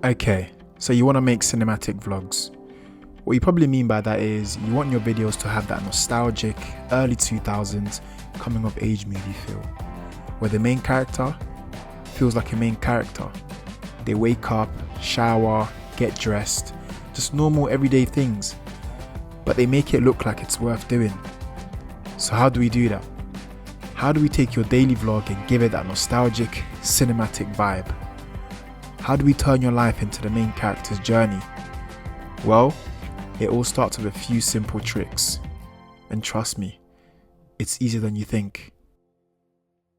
Okay, so you want to make cinematic vlogs. What you probably mean by that is you want your videos to have that nostalgic early 2000s coming of age movie feel, where the main character feels like a main character. They wake up, shower, get dressed, just normal everyday things, but they make it look like it's worth doing. So how do we do that? How do we take your daily vlog and give it that nostalgic, cinematic vibe? How do we turn your life into the main character's journey? Well, it all starts with a few simple tricks. And trust me, it's easier than you think.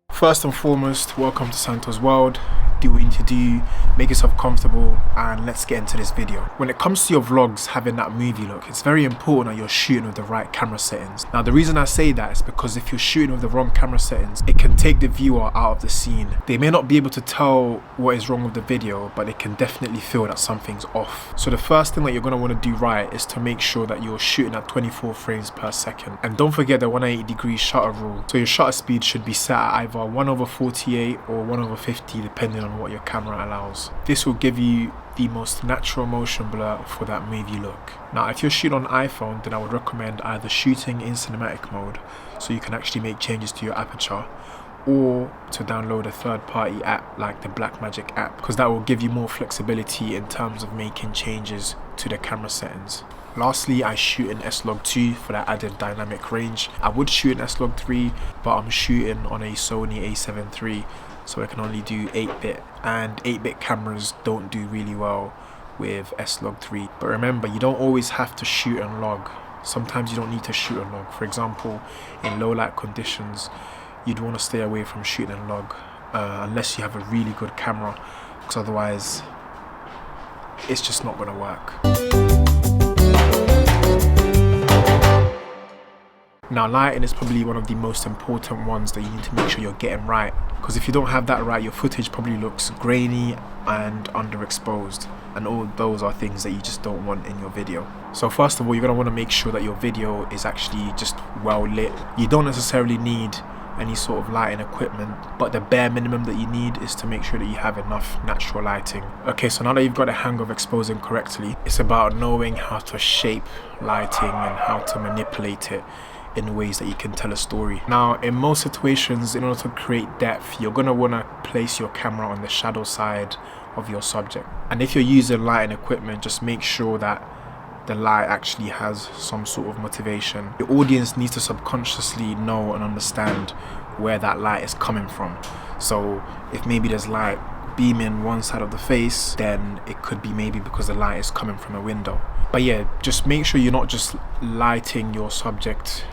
First and foremost, welcome to Santo's world. Do what you need to do, make yourself comfortable, and let's get into this video. When it comes to your vlogs having that movie look, it's very important that you're shooting with the right camera settings. Now, the reason I say that is because if you're shooting with the wrong camera settings, it can take the viewer out of the scene. They may not be able to tell what is wrong with the video, but they can definitely feel that something's off. So the first thing that you're going to want to do right is to make sure that you're shooting at 24 frames per second. And don't forget the 180-degree shutter rule. So your shutter speed should be set at either 1/48 or 1/50, depending on what your camera allows. This will give you the most natural motion blur for that movie look. Now, if you're shooting on iPhone, then I would recommend either shooting in cinematic mode, so you can actually make changes to your aperture, or to download a third-party app like the Blackmagic app, because that will give you more flexibility in terms of making changes to the camera settings. Lastly, I shoot in S-Log2 for that added dynamic range. I would shoot in S-Log3, but I'm shooting on a Sony a7 III, so I can only do 8-bit, and 8-bit cameras don't do really well with S-Log3. But remember, you don't always have to shoot and log. Sometimes you don't need to shoot and log. For example, in low light conditions, you'd want to stay away from shooting and log unless you have a really good camera, because otherwise it's just not going to work. Now, lighting is probably one of the most important ones that you need to make sure you're getting right, because if you don't have that right, your footage probably looks grainy and underexposed, and all those are things that you just don't want in your video. So first of all, you're going to want to make sure that your video is actually just well lit. You don't necessarily need any sort of lighting equipment, but the bare minimum that you need is to make sure that you have enough natural lighting. Okay, so now that you've got a hang of exposing correctly, it's about knowing how to shape lighting and how to manipulate it in ways that you can tell a story. Now, in most situations, in order to create depth, you're going to want to place your camera on the shadow side of your subject. And if you're using lighting equipment, just make sure that the light actually has some sort of motivation. Your audience needs to subconsciously know and understand where that light is coming from. So if maybe there's light beaming one side of the face, then it could be maybe because the light is coming from a window. But yeah, just make sure you're not just lighting your subject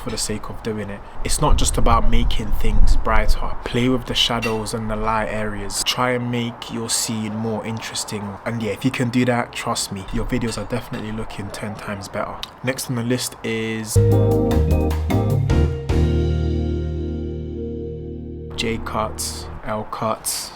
for the sake of doing it. It's not just about making things brighter. Play with the shadows and the light areas. Try and make your scene more interesting. And yeah, if you can do that, trust me, your videos are definitely looking 10 times better. Next on the list is J cuts, L cuts,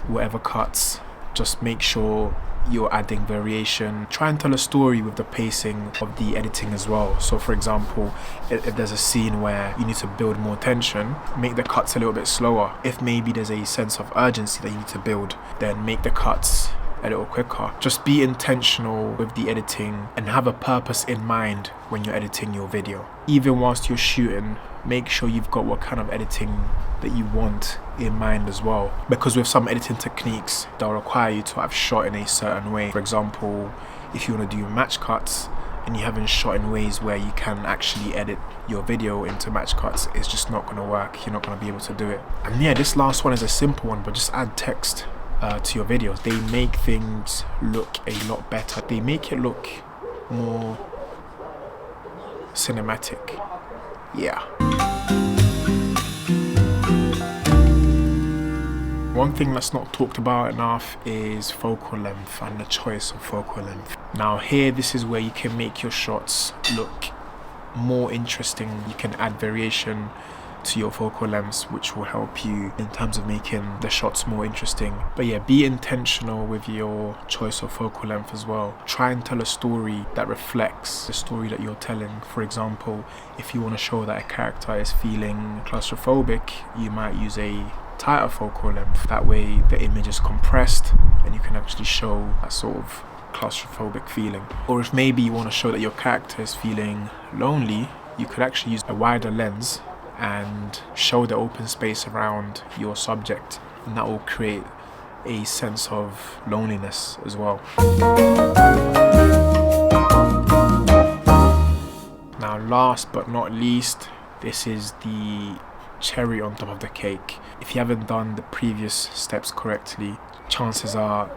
whatever cuts. Just make sure you're adding variation. Try and tell a story with the pacing of the editing as well. So for example, if there's a scene where you need to build more tension, make the cuts a little bit slower. If maybe there's a sense of urgency that you need to build, then make the cuts a little quicker. Just be intentional with the editing and have a purpose in mind when you're editing your video. Even whilst you're shooting, make sure you've got what kind of editing that you want in mind as well, because with some editing techniques, they'll require you to have shot in a certain way. For example, if you want to do match cuts and you haven't shot in ways where you can actually edit your video into match cuts, it's just not going to work. You're not going to be able to do it. And yeah, this last one is a simple one, but just add text to your videos. They make things look a lot better. They make it look more cinematic. Yeah. One thing that's not talked about enough is focal length and the choice of focal length. Now here, this is where you can make your shots look more interesting. You can add variation to your focal lengths, which will help you in terms of making the shots more interesting. But yeah, be intentional with your choice of focal length as well. Try and tell a story that reflects the story that you're telling. For example, if you want to show that a character is feeling claustrophobic, you might use a tighter focal length. That way the image is compressed and you can actually show that sort of claustrophobic feeling. Or if maybe you want to show that your character is feeling lonely, you could actually use a wider lens and show the open space around your subject, and that will create a sense of loneliness as well. Now, last but not least, this is the cherry on top of the cake. If you haven't done the previous steps correctly, chances are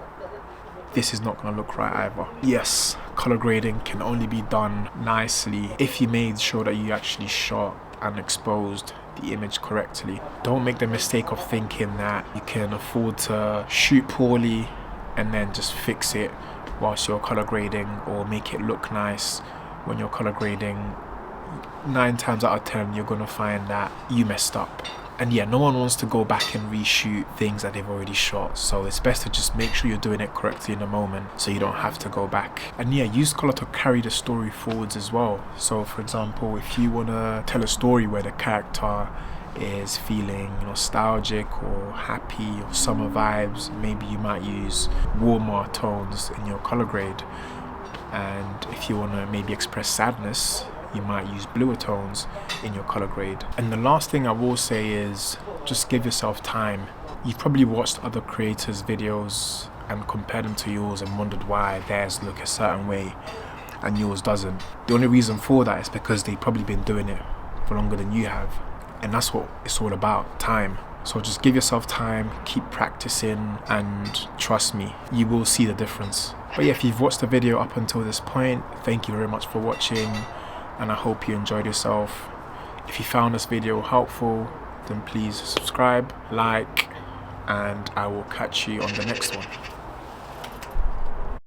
this is not going to look right either. Yes, color grading can only be done nicely if you made sure that you actually shot and exposed the image correctly. Don't make the mistake of thinking that you can afford to shoot poorly and then just fix it whilst you're color grading, or make it look nice when you're color grading. 9 times out of 10 you're gonna find that you messed up. And yeah, no one wants to go back and reshoot things that they've already shot, so it's best to just make sure you're doing it correctly in the moment so you don't have to go back. And yeah, use color to carry the story forwards as well. So for example, if you want to tell a story where the character is feeling nostalgic or happy or summer vibes, maybe you might use warmer tones in your color grade. And if you want to maybe express sadness, you might use bluer tones in your color grade. And the last thing I will say is just give yourself time. You've probably watched other creators' videos and compared them to yours and wondered why theirs look a certain way and yours doesn't. The only reason for that is because they've probably been doing it for longer than you have, and that's what it's all about, time. So just give yourself time, keep practicing, and trust me, you will see the difference. But yeah, if you've watched the video up until this point, thank you very much for watching, and I hope you enjoyed yourself. If you found this video helpful, then please subscribe, like, and I will catch you on the next one.